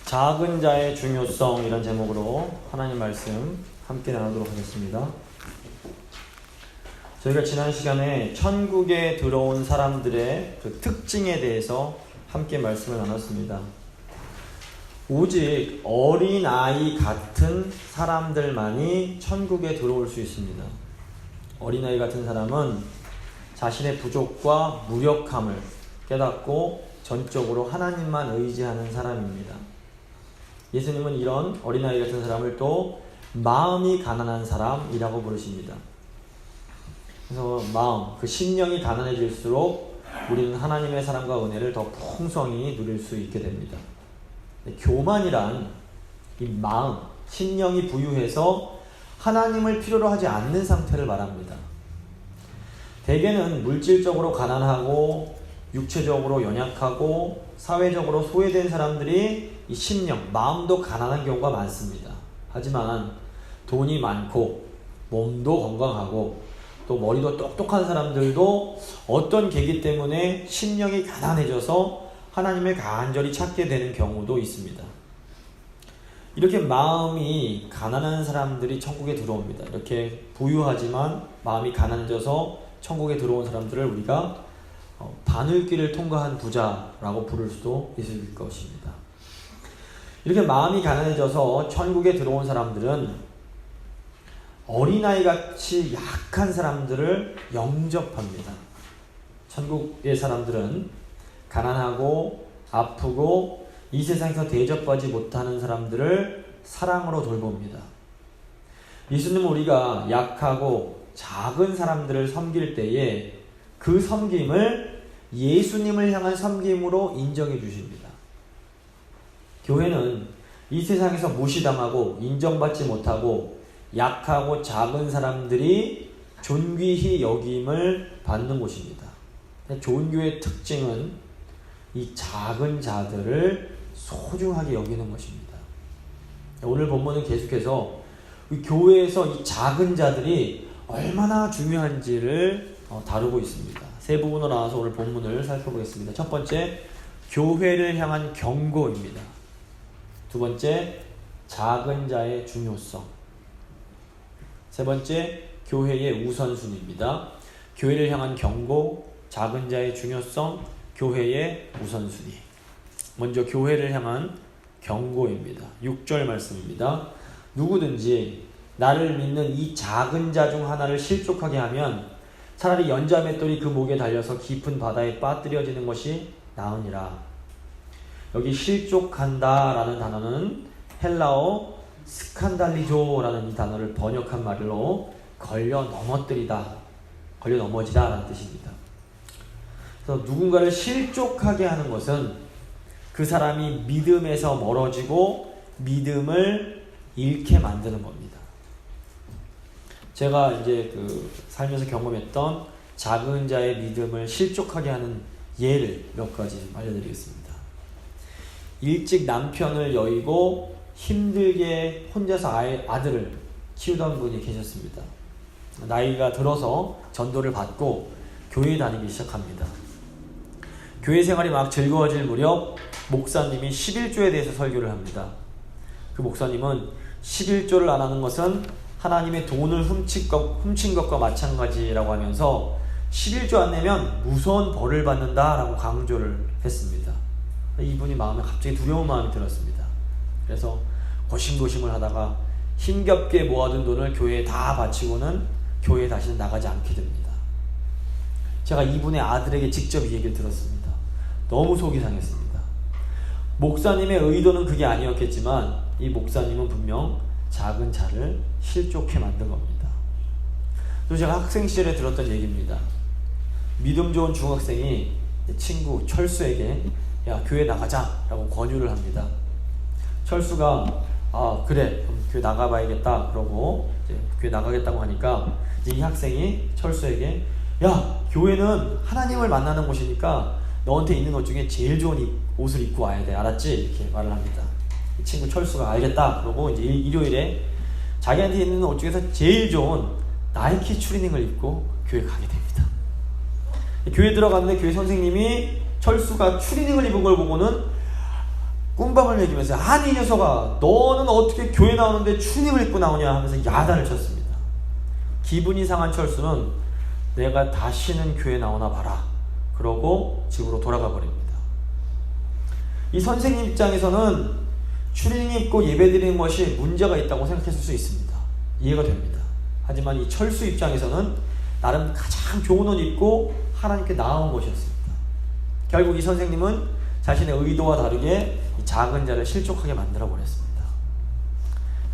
작은 자의 중요성 이런 제목으로 하나님 말씀 함께 나누도록 하겠습니다. 저희가 지난 시간에 천국에 들어온 사람들의 그 특징에 대해서 함께 말씀을 나눴습니다. 오직 어린아이 같은 사람들만이 천국에 들어올 수 있습니다. 어린아이 같은 사람은 자신의 부족과 무력함을 깨닫고 전적으로 하나님만 의지하는 사람입니다. 예수님은 이런 어린아이 같은 사람을 또 마음이 가난한 사람이라고 부르십니다. 그래서 마음, 그 심령이 가난해질수록 우리는 하나님의 사랑과 은혜를 더 풍성히 누릴 수 있게 됩니다. 교만이란 이 마음, 심령이 부유해서 하나님을 필요로 하지 않는 상태를 말합니다. 대개는 물질적으로 가난하고 육체적으로 연약하고 사회적으로 소외된 사람들이 이 심령, 마음도 가난한 경우가 많습니다. 하지만 돈이 많고 몸도 건강하고 또 머리도 똑똑한 사람들도 어떤 계기 때문에 심령이 가난해져서 하나님을 간절히 찾게 되는 경우도 있습니다. 이렇게 마음이 가난한 사람들이 천국에 들어옵니다. 이렇게 부유하지만 마음이 가난해져서 천국에 들어온 사람들을 우리가 바늘길을 통과한 부자라고 부를 수도 있을 것입니다. 이렇게 마음이 가난해져서 천국에 들어온 사람들은 어린아이같이 약한 사람들을 영접합니다. 천국의 사람들은 가난하고 아프고 이 세상에서 대접받지 못하는 사람들을 사랑으로 돌봅니다. 예수님은 우리가 약하고 작은 사람들을 섬길 때에 그 섬김을 예수님을 향한 섬김으로 인정해 주십니다. 교회는 이 세상에서 무시당하고 인정받지 못하고 약하고 작은 사람들이 존귀히 여김을 받는 곳입니다. 좋은 교회의 특징은 이 작은 자들을 소중하게 여기는 것입니다. 오늘 본문은 계속해서 교회에서 이 작은 자들이 얼마나 중요한지를 다루고 있습니다. 세 부분으로 나눠서 오늘 본문을 살펴보겠습니다. 첫 번째, 교회를 향한 경고입니다. 두 번째, 작은 자의 중요성. 세 번째, 교회의 우선순위입니다. 교회를 향한 경고, 작은 자의 중요성, 교회의 우선순위. 먼저 교회를 향한 경고입니다. 6절 말씀입니다. 누구든지 나를 믿는 이 작은 자 중 하나를 실족하게 하면 차라리 연자맷돌이 그 목에 달려서 깊은 바다에 빠뜨려지는 것이 나으니라. 여기 실족한다 라는 단어는 헬라어 스칸달리조라는 이 단어를 번역한 말로 걸려 넘어뜨리다, 걸려 넘어지다 라는 뜻입니다. 그래서 누군가를 실족하게 하는 것은 그 사람이 믿음에서 멀어지고 믿음을 잃게 만드는 겁니다. 제가 이제 살면서 경험했던 작은 자의 믿음을 실족하게 하는 예를 몇 가지 알려드리겠습니다. 일찍 남편을 여의고 힘들게 혼자서 아들을 키우던 분이 계셨습니다. 나이가 들어서 전도를 받고 교회에 다니기 시작합니다. 교회 생활이 막 즐거워질 무렵 목사님이 11조에 대해서 설교를 합니다. 그 목사님은 11조를 안 하는 것은 하나님의 돈을 훔친 것과 마찬가지라고 하면서 11조 안 내면 무서운 벌을 받는다라고 강조를 했습니다. 이분이 마음에 갑자기 두려운 마음이 들었습니다. 그래서 고심고심을 하다가 힘겹게 모아둔 돈을 교회에 다 바치고는 교회에 다시는 나가지 않게 됩니다. 제가 이분의 아들에게 직접 이 얘기를 들었습니다. 너무 속이 상했습니다. 목사님의 의도는 그게 아니었겠지만 이 목사님은 분명 작은 자를 실족해 만든 겁니다. 또 제가 학생 시절에 들었던 얘기입니다. 믿음 좋은 중학생이 친구 철수에게 야, 교회 나가자 라고 권유를 합니다. 철수가 그래, 그럼 교회 나가봐야겠다 그러고 이제 교회 나가겠다고 하니까 이 학생이 철수에게 야, 교회는 하나님을 만나는 곳이니까 너한테 있는 것 중에 제일 좋은 옷을 입고 와야 돼, 알았지? 이렇게 말을 합니다. 이 친구 철수가 알겠다 그러고 이제 일요일에 자기한테 있는 옷 중에서 제일 좋은 나이키 추리닝을 입고 교회 가게 됩니다. 교회 들어갔는데 교회 선생님이 철수가 추리닝을 입은 걸 보고는 꿈밤을 매기면서 아니 이 녀석아 너는 어떻게 교회 나오는데 추림을 입고 나오냐 하면서 야단을 쳤습니다. 기분이 상한 철수는 내가 다시는 교회 나오나 봐라 그러고 집으로 돌아가 버립니다. 이 선생님 입장에서는 추리닝 입고 예배드리는 것이 문제가 있다고 생각했을 수 있습니다. 이해가 됩니다. 하지만 이 철수 입장에서는 나름 가장 좋은 옷 입고 하나님께 나아온 것이었습니다. 결국 이 선생님은 자신의 의도와 다르게 이 작은 자를 실족하게 만들어 버렸습니다.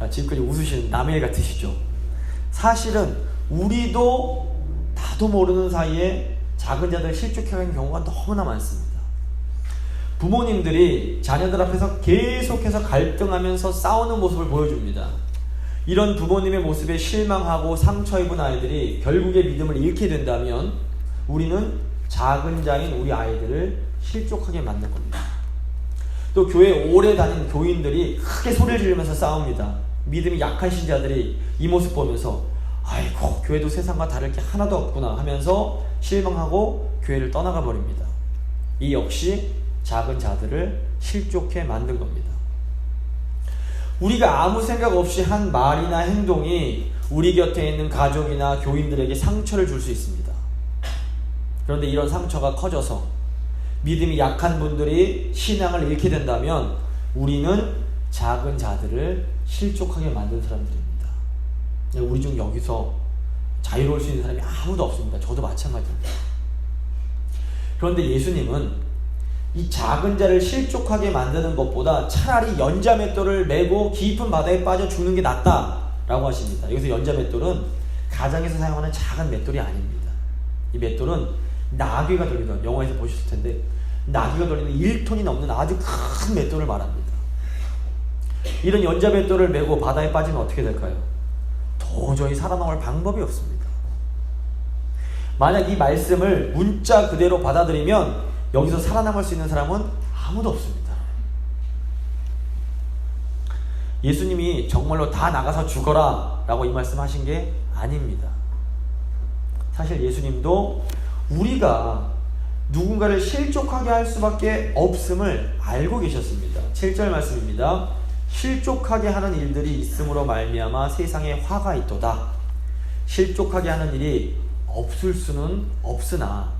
지금까지 웃으시는 남의 일 같으시죠? 사실은 우리도 나도 모르는 사이에 작은 자들을 실족하게 하는 경우가 너무나 많습니다. 부모님들이 자녀들 앞에서 계속해서 갈등하면서 싸우는 모습을 보여줍니다. 이런 부모님의 모습에 실망하고 상처 입은 아이들이 결국에 믿음을 잃게 된다면 우리는 작은 자인 우리 아이들을 실족하게 만든 겁니다. 또 교회 오래 다닌 교인들이 크게 소리를 지르면서 싸웁니다. 믿음이 약한 신자들이 이 모습 보면서 아이고 교회도 세상과 다를 게 하나도 없구나 하면서 실망하고 교회를 떠나가 버립니다. 이 역시 작은 자들을 실족해 만든 겁니다. 우리가 아무 생각 없이 한 말이나 행동이 우리 곁에 있는 가족이나 교인들에게 상처를 줄 수 있습니다. 그런데 이런 상처가 커져서 믿음이 약한 분들이 신앙을 잃게 된다면 우리는 작은 자들을 실족하게 만든 사람들입니다. 우리 중 여기서 자유로울 수 있는 사람이 아무도 없습니다. 저도 마찬가지입니다. 그런데 예수님은 이 작은 자를 실족하게 만드는 것보다 차라리 연자맷돌을 메고 깊은 바다에 빠져 죽는 게 낫다라고 하십니다. 여기서 연자맷돌은 가정에서 사용하는 작은 맷돌이 아닙니다. 이 맷돌은 나귀가 돌리던, 영화에서 보셨을 텐데 나귀가 돌리는 1톤이 넘는 아주 큰 맷돌을 말합니다. 이런 연자맷돌을 메고 바다에 빠지면 어떻게 될까요? 도저히 살아남을 방법이 없습니다. 만약 이 말씀을 문자 그대로 받아들이면 여기서 살아남을 수 있는 사람은 아무도 없습니다. 예수님이 정말로 다 나가서 죽어라 라고 이 말씀하신 게 아닙니다. 사실 예수님도 우리가 누군가를 실족하게 할 수밖에 없음을 알고 계셨습니다. 7절 말씀입니다. 실족하게 하는 일들이 있음으로 말미암아 세상에 화가 있도다. 실족하게 하는 일이 없을 수는 없으나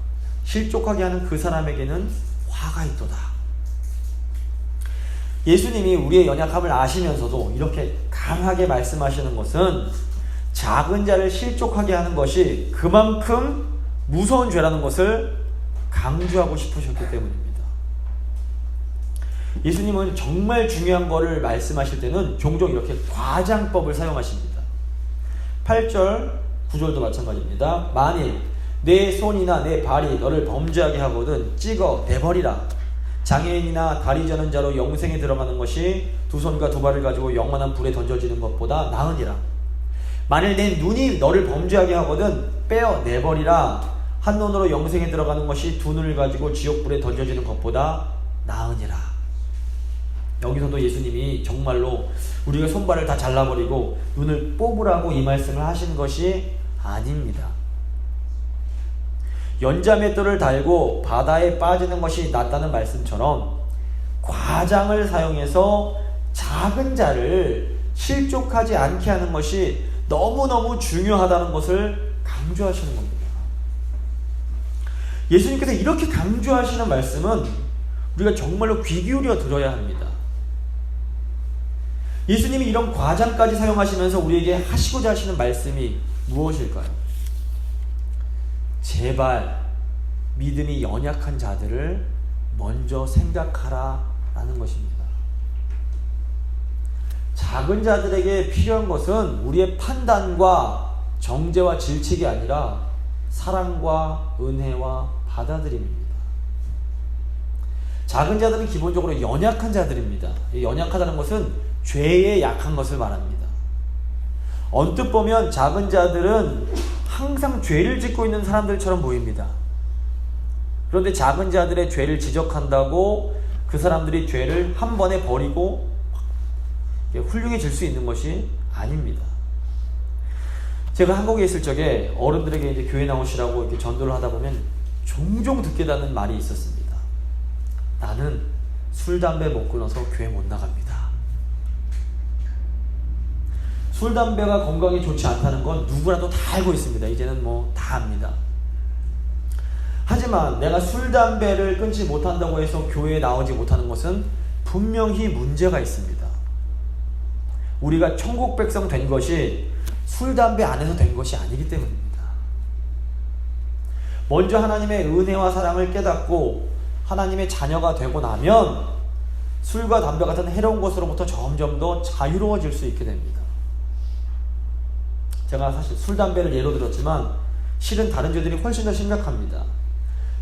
실족하게 하는 그 사람에게는 화가 있도다. 예수님이 우리의 연약함을 아시면서도 이렇게 강하게 말씀하시는 것은 작은 자를 실족하게 하는 것이 그만큼 무서운 죄라는 것을 강조하고 싶으셨기 때문입니다. 예수님은 정말 중요한 것을 말씀하실 때는 종종 이렇게 과장법을 사용하십니다. 8절, 9절도 마찬가지입니다. 만일 내 손이나 내 발이 너를 범죄하게 하거든 찍어 내버리라. 장애인이나 다리 저는 자로 영생에 들어가는 것이 두 손과 두 발을 가지고 영원한 불에 던져지는 것보다 나으니라. 만일 내 눈이 너를 범죄하게 하거든 빼어 내버리라. 한 눈으로 영생에 들어가는 것이 두 눈을 가지고 지옥불에 던져지는 것보다 나으니라. 여기서도 예수님이 정말로 우리가 손발을 다 잘라버리고 눈을 뽑으라고 이 말씀을 하신 것이 아닙니다. 연자맷돌을 달고 바다에 빠지는 것이 낫다는 말씀처럼 과장을 사용해서 작은 자를 실족하지 않게 하는 것이 너무너무 중요하다는 것을 강조하시는 겁니다. 예수님께서 이렇게 강조하시는 말씀은 우리가 정말로 귀 기울여 들어야 합니다. 예수님이 이런 과장까지 사용하시면서 우리에게 하시고자 하시는 말씀이 무엇일까요? 제발 믿음이 연약한 자들을 먼저 생각하라 라는 것입니다. 작은 자들에게 필요한 것은 우리의 판단과 정죄와 질책이 아니라 사랑과 은혜와 받아들임입니다. 작은 자들은 기본적으로 연약한 자들입니다. 연약하다는 것은 죄에 약한 것을 말합니다. 언뜻 보면 작은 자들은 항상 죄를 짓고 있는 사람들처럼 보입니다. 그런데 작은 자들의 죄를 지적한다고 그 사람들이 죄를 한 번에 버리고 훌륭해질 수 있는 것이 아닙니다. 제가 한국에 있을 적에 어른들에게 이제 교회 나오시라고 이렇게 전도를 하다 보면 종종 듣게 되는 말이 있었습니다. 나는 술, 담배 못 끊어서 교회 못 나갑니다. 술, 담배가 건강에 좋지 않다는 건 누구라도 다 알고 있습니다. 이제는 뭐 다 압니다. 하지만 내가 술, 담배를 끊지 못한다고 해서 교회에 나오지 못하는 것은 분명히 문제가 있습니다. 우리가 천국 백성 된 것이 술, 담배 안에서 된 것이 아니기 때문입니다. 먼저 하나님의 은혜와 사랑을 깨닫고 하나님의 자녀가 되고 나면 술과 담배 같은 해로운 것으로부터 점점 더 자유로워질 수 있게 됩니다. 제가 사실 술, 담배를 예로 들었지만 실은 다른 죄들이 훨씬 더 심각합니다.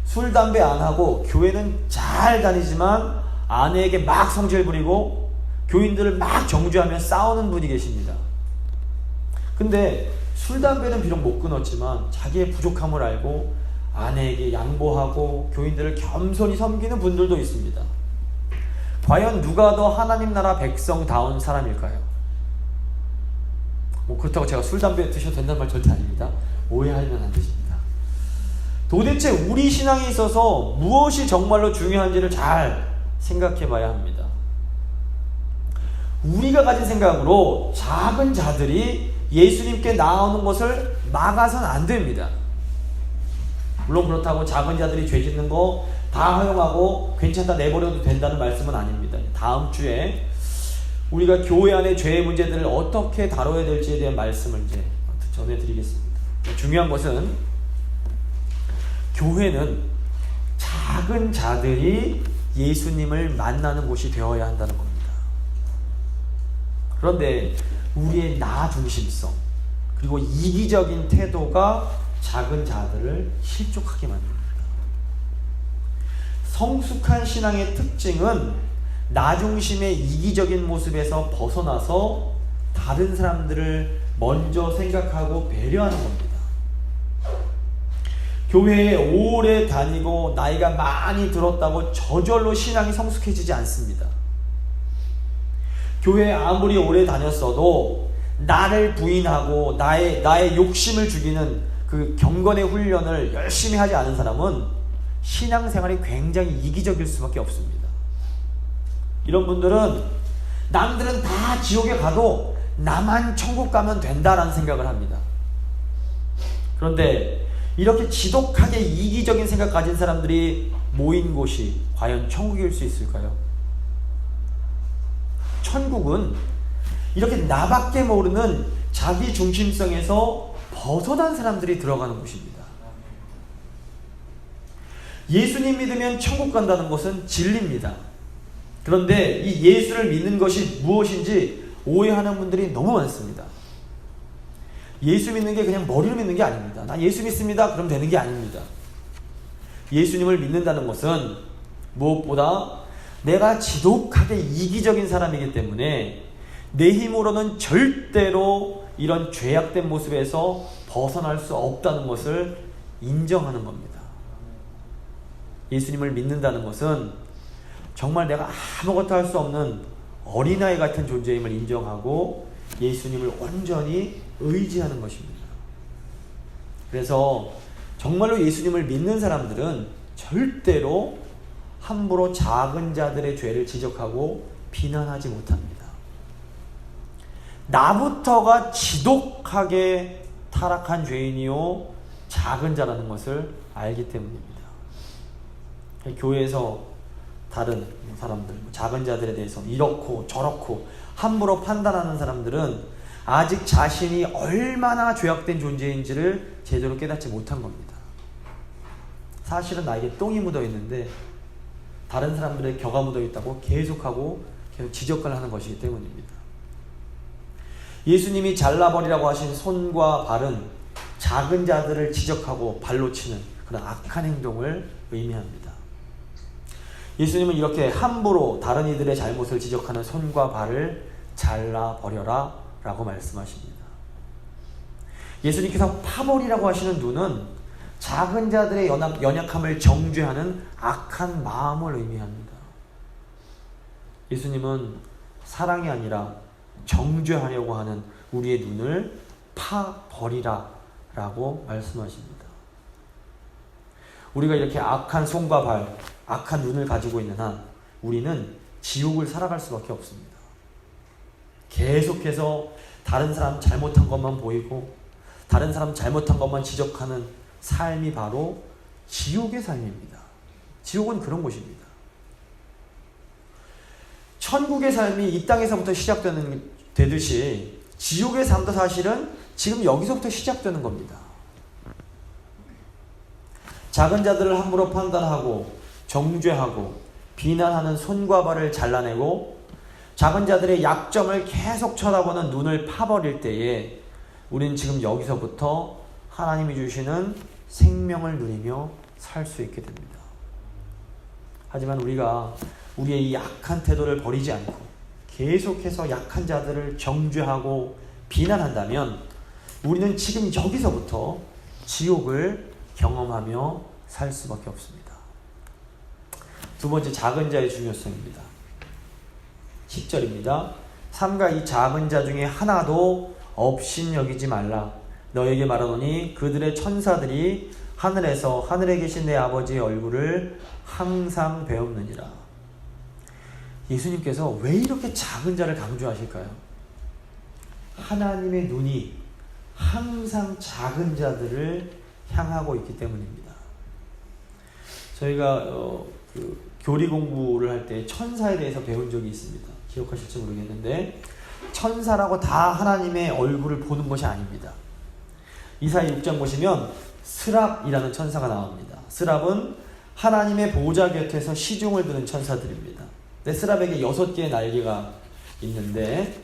술, 담배 안 하고 교회는 잘 다니지만 아내에게 막 성질 부리고 교인들을 막 정죄하며 싸우는 분이 계십니다. 근데 술, 담배는 비록 못 끊었지만 자기의 부족함을 알고 아내에게 양보하고 교인들을 겸손히 섬기는 분들도 있습니다. 과연 누가 더 하나님 나라 백성다운 사람일까요? 뭐 그렇다고 제가 술, 담배 드셔도 된다는 말 절대 아닙니다. 오해하면 안 되십니다. 도대체 우리 신앙에 있어서 무엇이 정말로 중요한지를 잘 생각해 봐야 합니다. 우리가 가진 생각으로 작은 자들이 예수님께 나오는 것을 막아서는 안 됩니다. 물론 그렇다고 작은 자들이 죄 짓는 거 다 허용하고 괜찮다 내버려도 된다는 말씀은 아닙니다. 다음 주에 우리가 교회 안의 죄의 문제들을 어떻게 다뤄야 될지에 대한 말씀을 이제 전해드리겠습니다. 중요한 것은 교회는 작은 자들이 예수님을 만나는 곳이 되어야 한다는 겁니다. 그런데 우리의 나 중심성 그리고 이기적인 태도가 작은 자들을 실족하게 만듭니다. 성숙한 신앙의 특징은 나 중심의 이기적인 모습에서 벗어나서 다른 사람들을 먼저 생각하고 배려하는 겁니다. 교회에 오래 다니고 나이가 많이 들었다고 저절로 신앙이 성숙해지지 않습니다. 교회에 아무리 오래 다녔어도 나를 부인하고 나의 욕심을 죽이는 그 경건의 훈련을 열심히 하지 않은 사람은 신앙생활이 굉장히 이기적일 수밖에 없습니다. 이런 분들은 남들은 다 지옥에 가도 나만 천국 가면 된다라는 생각을 합니다. 그런데 이렇게 지독하게 이기적인 생각 가진 사람들이 모인 곳이 과연 천국일 수 있을까요? 천국은 이렇게 나밖에 모르는 자기 중심성에서 벗어난 사람들이 들어가는 곳입니다. 예수님 믿으면 천국 간다는 것은 진리입니다. 그런데 이 예수를 믿는 것이 무엇인지 오해하는 분들이 너무 많습니다. 예수 믿는 게 그냥 머리로 믿는 게 아닙니다. 나 예수 믿습니다. 그럼 되는 게 아닙니다. 예수님을 믿는다는 것은 무엇보다 내가 지독하게 이기적인 사람이기 때문에 내 힘으로는 절대로 이런 죄악된 모습에서 벗어날 수 없다는 것을 인정하는 겁니다. 예수님을 믿는다는 것은 정말 내가 아무것도 할 수 없는 어린아이 같은 존재임을 인정하고 예수님을 온전히 의지하는 것입니다. 그래서 정말로 예수님을 믿는 사람들은 절대로 함부로 작은 자들의 죄를 지적하고 비난하지 못합니다. 나부터가 지독하게 타락한 죄인이요 작은 자라는 것을 알기 때문입니다. 교회에서 다른 사람들, 작은 자들에 대해서 이렇고 저렇고 함부로 판단하는 사람들은 아직 자신이 얼마나 죄악된 존재인지를 제대로 깨닫지 못한 겁니다. 사실은 나에게 똥이 묻어 있는데 다른 사람들의 겨가 묻어 있다고 계속 지적을 하는 것이기 때문입니다. 예수님이 잘라버리라고 하신 손과 발은 작은 자들을 지적하고 발로 치는 그런 악한 행동을 의미합니다. 예수님은 이렇게 함부로 다른 이들의 잘못을 지적하는 손과 발을 잘라버려라 라고 말씀하십니다. 예수님께서 파벌이라고 하시는 눈은 작은 자들의 연약함을 정죄하는 악한 마음을 의미합니다. 예수님은 사랑이 아니라 정죄하려고 하는 우리의 눈을 파버리라 라고 말씀하십니다. 우리가 이렇게 악한 손과 발, 악한 눈을 가지고 있는 한 우리는 지옥을 살아갈 수밖에 없습니다. 계속해서 다른 사람 잘못한 것만 보이고 다른 사람 잘못한 것만 지적하는 삶이 바로 지옥의 삶입니다. 지옥은 그런 곳입니다. 천국의 삶이 이 땅에서부터 시작되듯이 지옥의 삶도 사실은 지금 여기서부터 시작되는 겁니다. 작은 자들을 함부로 판단하고 정죄하고 비난하는 손과 발을 잘라내고 작은 자들의 약점을 계속 쳐다보는 눈을 파버릴 때에 우리는 지금 여기서부터 하나님이 주시는 생명을 누리며 살 수 있게 됩니다. 하지만 우리가 우리의 이 약한 태도를 버리지 않고 계속해서 약한 자들을 정죄하고 비난한다면 우리는 지금 여기서부터 지옥을 경험하며 살 수밖에 없습니다. 두 번째, 작은 자의 중요성입니다. 10절입니다. 삼가 이 작은 자 중에 하나도 업신여기지 말라. 너에게 말하노니 그들의 천사들이 하늘에서 하늘에 계신 내 아버지의 얼굴을 항상 배웁느니라. 예수님께서 왜 이렇게 작은 자를 강조하실까요? 하나님의 눈이 항상 작은 자들을 향하고 있기 때문입니다. 저희가 교리 공부를 할 때 천사에 대해서 배운 적이 있습니다. 기억하실지 모르겠는데 천사라고 다 하나님의 얼굴을 보는 것이 아닙니다. 이사야 6장 보시면 스랍이라는 천사가 나옵니다. 스랍은 하나님의 보좌 곁에서 시중을 드는 천사들입니다. 근데 스랍에게 6개의 날개가 있는데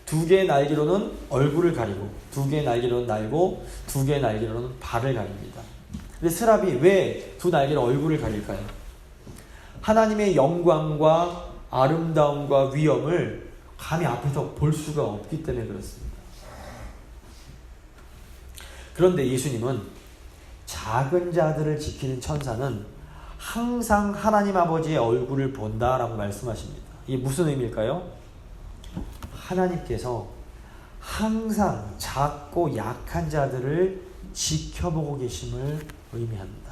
2개의 날개로는 얼굴을 가리고 2개의 날개로는 날고 2개의 날개로는 발을 가립니다. 근데 스랍이 왜 2 날개로 얼굴을 가릴까요? 하나님의 영광과 아름다움과 위엄을 감히 앞에서 볼 수가 없기 때문에 그렇습니다. 그런데 예수님은 작은 자들을 지키는 천사는 항상 하나님 아버지의 얼굴을 본다라고 말씀하십니다. 이게 무슨 의미일까요? 하나님께서 항상 작고 약한 자들을 지켜보고 계심을 의미합니다.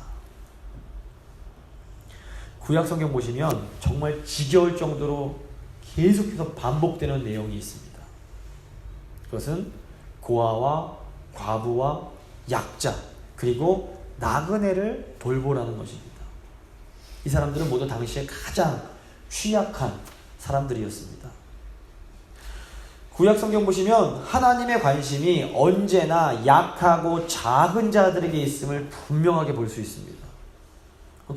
구약성경 보시면 정말 지겨울 정도로 계속해서 반복되는 내용이 있습니다. 그것은 고아와 과부와 약자 그리고 나그네를 돌보라는 것입니다. 이 사람들은 모두 당시에 가장 취약한 사람들이었습니다. 구약성경 보시면 하나님의 관심이 언제나 약하고 작은 자들에게 있음을 분명하게 볼 수 있습니다.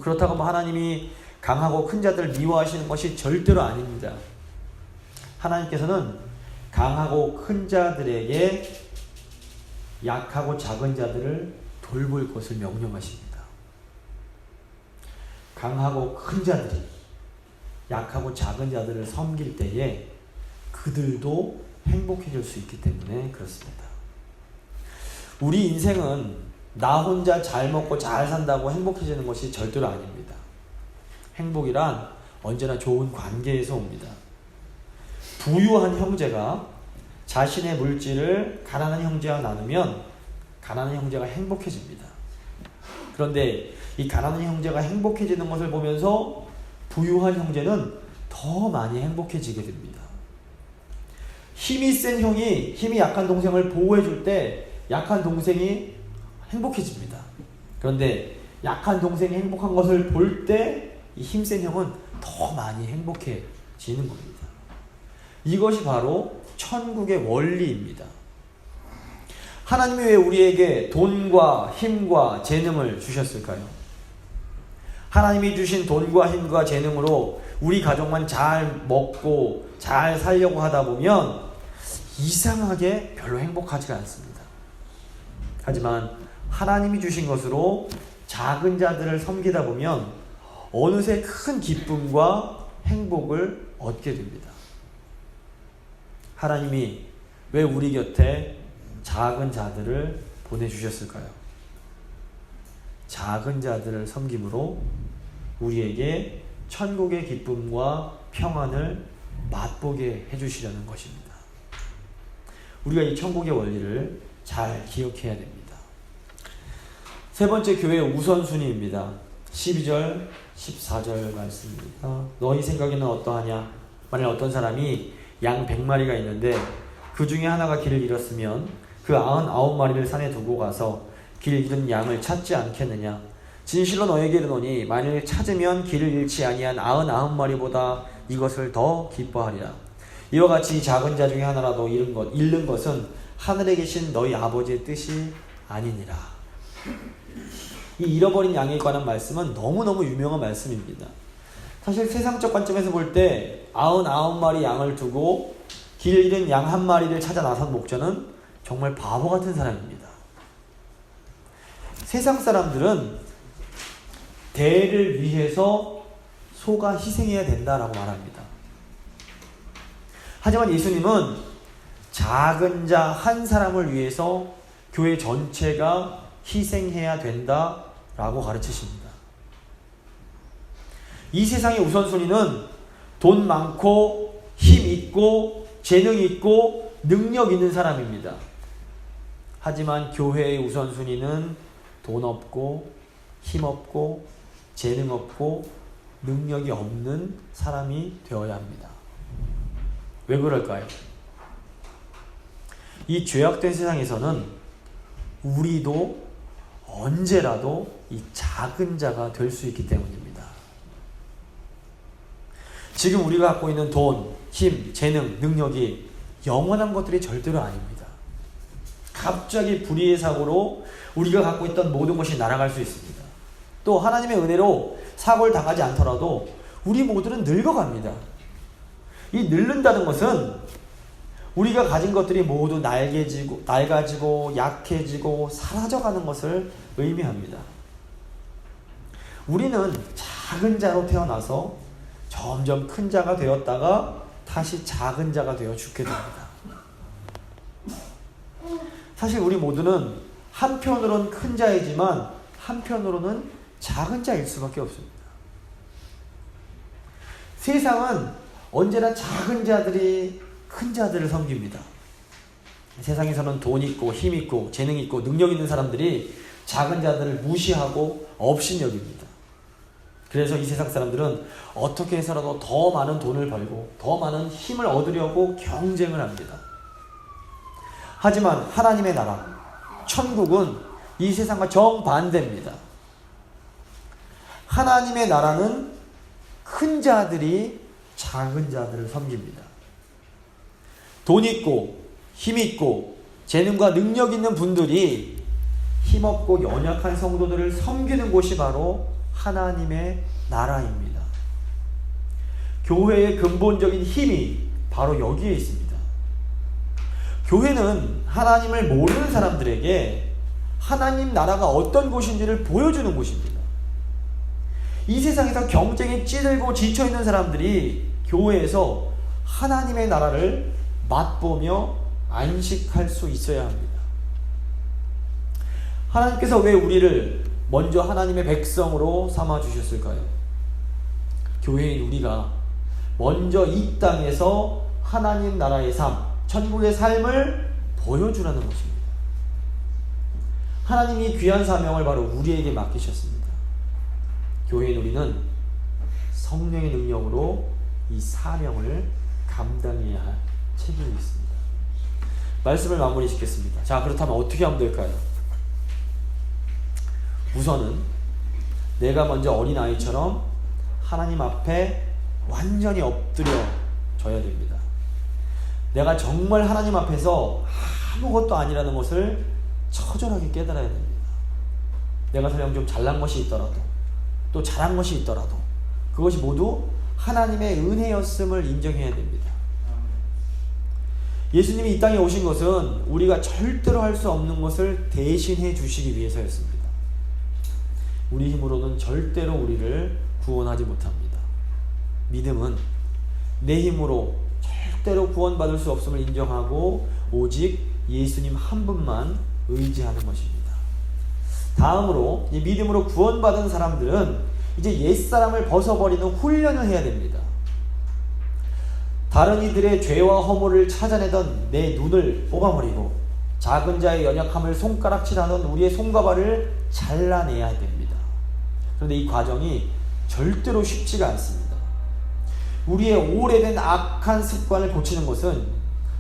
그렇다고 하나님이 강하고 큰 자들을 미워하시는 것이 절대로 아닙니다. 하나님께서는 강하고 큰 자들에게 약하고 작은 자들을 돌볼 것을 명령하십니다. 강하고 큰 자들이 약하고 작은 자들을 섬길 때에 그들도 행복해질 수 있기 때문에 그렇습니다. 우리 인생은 나 혼자 잘 먹고 잘 산다고 행복해지는 것이 절대로 아닙니다. 행복이란 언제나 좋은 관계에서 옵니다. 부유한 형제가 자신의 물질을 가난한 형제와 나누면 가난한 형제가 행복해집니다. 그런데 이 가난한 형제가 행복해지는 것을 보면서 부유한 형제는 더 많이 행복해지게 됩니다. 힘이 센 형이 힘이 약한 동생을 보호해줄 때 약한 동생이 행복해집니다. 그런데 약한 동생이 행복한 것을 볼 때 이 힘센 형은 더 많이 행복해지는 겁니다. 이것이 바로 천국의 원리입니다. 하나님이 왜 우리에게 돈과 힘과 재능을 주셨을까요? 하나님이 주신 돈과 힘과 재능으로 우리 가족만 잘 먹고 잘 살려고 하다 보면 이상하게 별로 행복하지가 않습니다. 하지만 하나님이 주신 것으로 작은 자들을 섬기다 보면 어느새 큰 기쁨과 행복을 얻게 됩니다. 하나님이 왜 우리 곁에 작은 자들을 보내주셨을까요? 작은 자들을 섬김으로 우리에게 천국의 기쁨과 평안을 맛보게 해주시려는 것입니다. 우리가 이 천국의 원리를 잘 기억해야 됩니다. 세 번째, 교회의 우선순위입니다. 12절 14절 말씀입니다. 너희 생각에는 어떠하냐? 만일 어떤 사람이 양 100마리가 있는데 그 중에 하나가 길을 잃었으면 그 99마리를 산에 두고 가서 길 잃은 양을 찾지 않겠느냐? 진실로 너에게 이르노니 만일 찾으면 길을 잃지 아니한 99마리보다 이것을 더 기뻐하리라. 이와 같이 작은 자 중에 하나라도 잃는 것은 하늘에 계신 너희 아버지의 뜻이 아니니라. 이 잃어버린 양에 관한 말씀은 너무너무 유명한 말씀입니다. 사실 세상적 관점에서 볼 때 99마리 양을 두고 길 잃은 양 한 마리를 찾아 나선 목자는 정말 바보 같은 사람입니다. 세상 사람들은 대를 위해서 소가 희생해야 된다라고 말합니다. 하지만 예수님은 작은 자 한 사람을 위해서 교회 전체가 희생해야 된다라고 가르치십니다. 이 세상의 우선순위는 돈 많고 힘 있고 재능 있고 능력 있는 사람입니다. 하지만 교회의 우선순위는 돈 없고 힘 없고 재능 없고 능력이 없는 사람이 되어야 합니다. 왜 그럴까요? 이 죄악된 세상에서는 우리도 언제라도 이 작은 자가 될 수 있기 때문입니다. 지금 우리가 갖고 있는 돈, 힘, 재능, 능력이 영원한 것들이 절대로 아닙니다. 갑자기 불의의 사고로 우리가 갖고 있던 모든 것이 날아갈 수 있습니다. 또 하나님의 은혜로 사고를 당하지 않더라도 우리 모두는 늙어갑니다. 이 늙는다는 것은 우리가 가진 것들이 모두 낡아지고 약해지고 사라져가는 것을 의미합니다. 우리는 작은 자로 태어나서 점점 큰 자가 되었다가 다시 작은 자가 되어 죽게 됩니다. 사실 우리 모두는 한편으로는 큰 자이지만 한편으로는 작은 자일 수밖에 없습니다. 세상은 언제나 작은 자들이 큰 자들을 섬깁니다. 세상에서는 돈 있고 힘 있고 재능 있고 능력 있는 사람들이 작은 자들을 무시하고 업신여깁니다. 그래서 이 세상 사람들은 어떻게 해서라도 더 많은 돈을 벌고 더 많은 힘을 얻으려고 경쟁을 합니다. 하지만 하나님의 나라, 천국은 이 세상과 정반대입니다. 하나님의 나라는 큰 자들이 작은 자들을 섬깁니다. 돈 있고 힘 있고 재능과 능력 있는 분들이 힘없고 연약한 성도들을 섬기는 곳이 바로 하나님의 나라입니다. 교회의 근본적인 힘이 바로 여기에 있습니다. 교회는 하나님을 모르는 사람들에게 하나님 나라가 어떤 곳인지를 보여주는 곳입니다. 이 세상에서 경쟁에 찌들고 지쳐있는 사람들이 교회에서 하나님의 나라를 맛보며 안식할 수 있어야 합니다. 하나님께서 왜 우리를 먼저 하나님의 백성으로 삼아 주셨을까요? 교회인 우리가 먼저 이 땅에서 하나님 나라의 삶, 천국의 삶을 보여주라는 것입니다. 하나님이 귀한 사명을 바로 우리에게 맡기셨습니다. 교회인 우리는 성령의 능력으로 이 사명을 감당해야 할 책임이 있습니다. 말씀을 마무리 짓겠습니다. 자, 그렇다면 어떻게 하면 될까요? 우선은 내가 먼저 어린아이처럼 하나님 앞에 완전히 엎드려져야 됩니다. 내가 정말 하나님 앞에서 아무것도 아니라는 것을 처절하게 깨달아야 됩니다. 내가 설령 좀 잘난 것이 있더라도 또 잘한 것이 있더라도 그것이 모두 하나님의 은혜였음을 인정해야 됩니다. 예수님이 이 땅에 오신 것은 우리가 절대로 할 수 없는 것을 대신해 주시기 위해서였습니다. 우리 힘으로는 절대로 우리를 구원하지 못합니다. 믿음은 내 힘으로 절대로 구원받을 수 없음을 인정하고 오직 예수님 한 분만 의지하는 것입니다. 다음으로 이 믿음으로 구원받은 사람들은 이제 옛사람을 벗어버리는 훈련을 해야 됩니다. 다른 이들의 죄와 허물을 찾아내던 내 눈을 뽑아버리고 작은 자의 연약함을 손가락질하던 우리의 손과 발을 잘라내야 됩니다. 그런데 이 과정이 절대로 쉽지가 않습니다. 우리의 오래된 악한 습관을 고치는 것은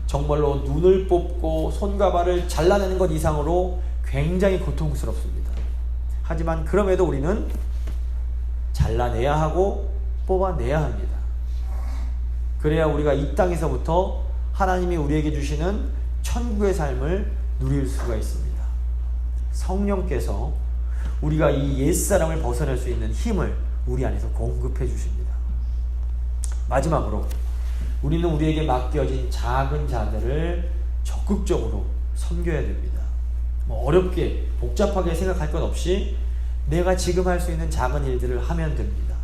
정말로 눈을 뽑고 손과 발을 잘라내는 것 이상으로 굉장히 고통스럽습니다. 하지만 그럼에도 우리는 잘라내야 하고 뽑아내야 합니다. 그래야 우리가 이 땅에서부터 하나님이 우리에게 주시는 천국의 삶을 누릴 수가 있습니다. 성령께서 우리가 이 옛사람을 벗어날 수 있는 힘을 우리 안에서 공급해 주십니다. 마지막으로 우리는 우리에게 맡겨진 작은 자들을 적극적으로 섬겨야 됩니다. 어렵게 복잡하게 생각할 것 없이 내가 지금 할 수 있는 작은 일들을 하면 됩니다.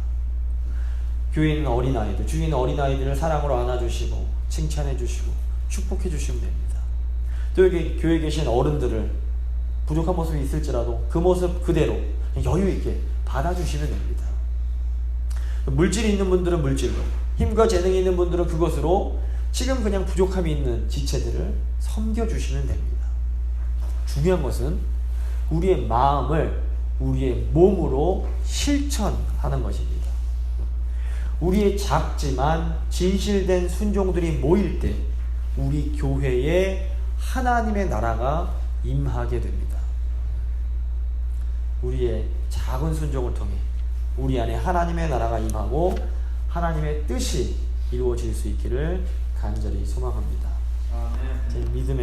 교회에 있는 어린아이들, 주위에 있는 어린아이들을 사랑으로 안아주시고 칭찬해 주시고 축복해 주시면 됩니다. 또 여기 교회에 계신 어른들을 부족한 모습이 있을지라도 그 모습 그대로 여유 있게 받아주시면 됩니다. 물질이 있는 분들은 물질로, 힘과 재능이 있는 분들은 그것으로 지금 그냥 부족함이 있는 지체들을 섬겨주시면 됩니다. 중요한 것은 우리의 마음을 우리의 몸으로 실천하는 것입니다. 우리의 작지만 진실된 순종들이 모일 때 우리 교회에 하나님의 나라가 임하게 됩니다. 우리의 작은 순종을 통해 우리 안에 하나님의 나라가 임하고 하나님의 뜻이 이루어질 수 있기를 간절히 소망합니다. 제 믿음의